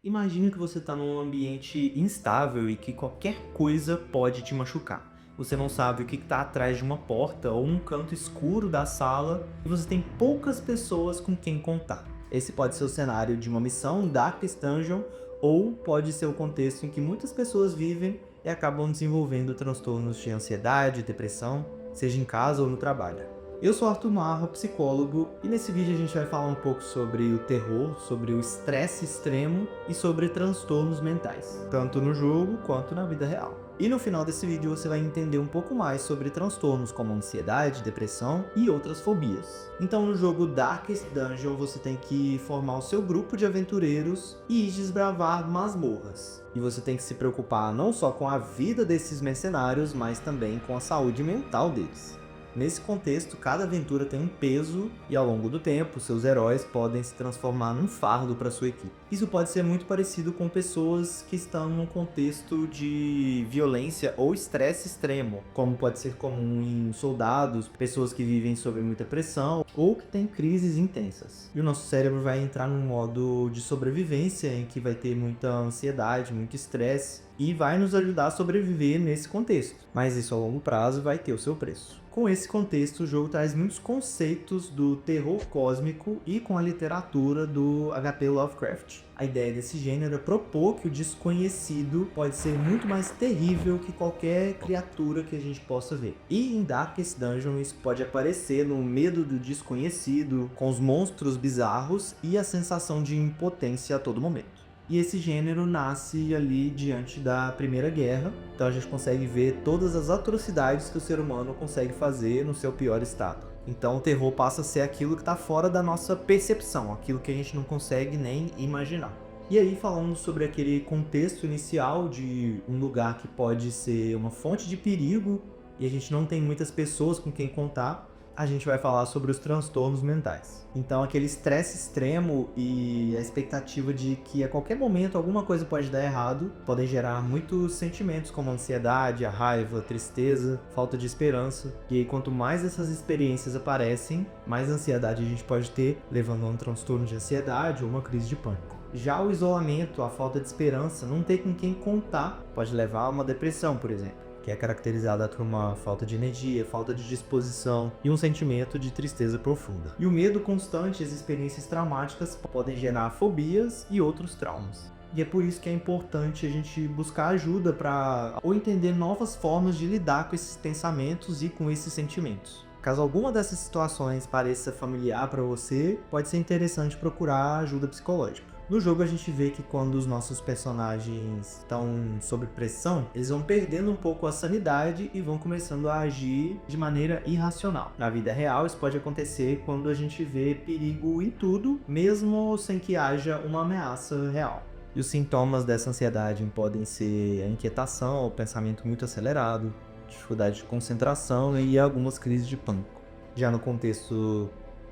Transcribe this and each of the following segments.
Imagine que você está num ambiente instável e que qualquer coisa pode te machucar. Você não sabe o que está atrás de uma porta ou um canto escuro da sala e você tem poucas pessoas com quem contar. Esse pode ser o cenário de uma missão Darkest Dungeon ou pode ser o contexto em que muitas pessoas vivem e acabam desenvolvendo transtornos de ansiedade, depressão, seja em casa ou no trabalho. Eu sou Arthur Marra, psicólogo, e nesse vídeo a gente vai falar um pouco sobre o terror, sobre o estresse extremo e sobre transtornos mentais, tanto no jogo quanto na vida real. E no final desse vídeo você vai entender um pouco mais sobre transtornos como ansiedade, depressão e outras fobias. Então no jogo Darkest Dungeon você tem que formar o seu grupo de aventureiros e ir desbravar masmorras. E você tem que se preocupar não só com a vida desses mercenários, mas também com a saúde mental deles. Nesse contexto, cada aventura tem um peso e ao longo do tempo, seus heróis podem se transformar num fardo para sua equipe. Isso pode ser muito parecido com pessoas que estão num contexto de violência ou estresse extremo, como pode ser comum em soldados, pessoas que vivem sob muita pressão ou que têm crises intensas. E o nosso cérebro vai entrar num modo de sobrevivência em que vai ter muita ansiedade, muito estresse e vai nos ajudar a sobreviver nesse contexto. Mas isso a longo prazo vai ter o seu preço. Com esse contexto, o jogo traz muitos conceitos do terror cósmico e com a literatura do H.P. Lovecraft. A ideia desse gênero é propor que o desconhecido pode ser muito mais terrível que qualquer criatura que a gente possa ver. E em Darkest Dungeon isso pode aparecer no medo do desconhecido, com os monstros bizarros e a sensação de impotência a todo momento. E esse gênero nasce ali diante da Primeira Guerra, então a gente consegue ver todas as atrocidades que o ser humano consegue fazer no seu pior estado. Então o terror passa a ser aquilo que está fora da nossa percepção, aquilo que a gente não consegue nem imaginar. E aí, falando sobre aquele contexto inicial de um lugar que pode ser uma fonte de perigo e a gente não tem muitas pessoas com quem contar, a gente vai falar sobre os transtornos mentais. Então, aquele estresse extremo e a expectativa de que a qualquer momento alguma coisa pode dar errado podem gerar muitos sentimentos como a ansiedade, a raiva, a tristeza, falta de esperança. E aí, quanto mais essas experiências aparecem, mais ansiedade a gente pode ter, levando a um transtorno de ansiedade ou uma crise de pânico. Já o isolamento, a falta de esperança, não ter com quem contar, pode levar a uma depressão, por exemplo, que é caracterizada por uma falta de energia, falta de disposição e um sentimento de tristeza profunda. E o medo constante e as experiências traumáticas podem gerar fobias e outros traumas. E é por isso que é importante a gente buscar ajuda para ou entender novas formas de lidar com esses pensamentos e com esses sentimentos. Caso alguma dessas situações pareça familiar para você, pode ser interessante procurar ajuda psicológica. No jogo a gente vê que quando os nossos personagens estão sob pressão, eles vão perdendo um pouco a sanidade e vão começando a agir de maneira irracional. Na vida real isso pode acontecer quando a gente vê perigo em tudo, mesmo sem que haja uma ameaça real. E os sintomas dessa ansiedade podem ser a inquietação, o pensamento muito acelerado, dificuldade de concentração e algumas crises de pânico. Já no contexto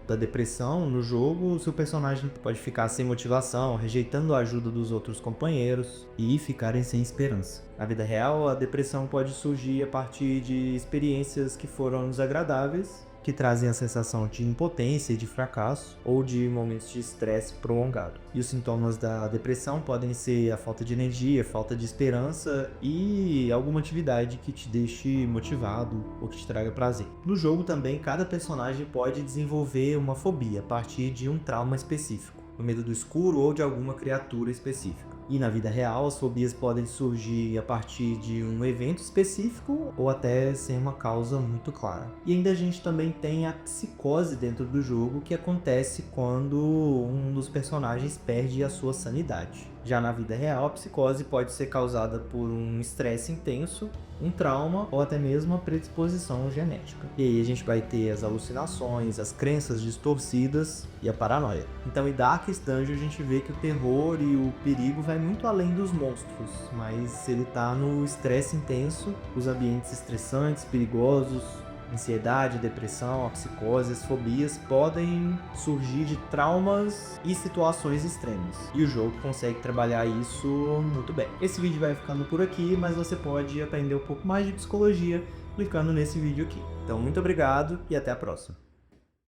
da depressão, no jogo, o seu personagem pode ficar sem motivação, rejeitando a ajuda dos outros companheiros e ficarem sem esperança. Na vida real, a depressão pode surgir a partir de experiências que foram desagradáveis, que trazem a sensação de impotência e de fracasso, ou de momentos de estresse prolongado. E os sintomas da depressão podem ser a falta de energia, falta de esperança e alguma atividade que te deixe motivado ou que te traga prazer. No jogo também, cada personagem pode desenvolver uma fobia a partir de um trauma específico, o medo do escuro ou de alguma criatura específica. E na vida real, as fobias podem surgir a partir de um evento específico ou até sem uma causa muito clara. E ainda a gente também tem a psicose dentro do jogo, que acontece quando um dos personagens perde a sua sanidade. Já na vida real, a psicose pode ser causada por um estresse intenso, um trauma ou até mesmo uma predisposição genética. E aí a gente vai ter as alucinações, as crenças distorcidas e a paranoia. Então em Darkest Dungeon a gente vê que o terror e o perigo vai muito além dos monstros, mas ele tá no estresse intenso, os ambientes estressantes, perigosos, ansiedade, depressão, a psicose, as fobias podem surgir de traumas e situações extremas. E o jogo consegue trabalhar isso muito bem. Esse vídeo vai ficando por aqui, mas você pode aprender um pouco mais de psicologia clicando nesse vídeo aqui. Então, muito obrigado e até a próxima.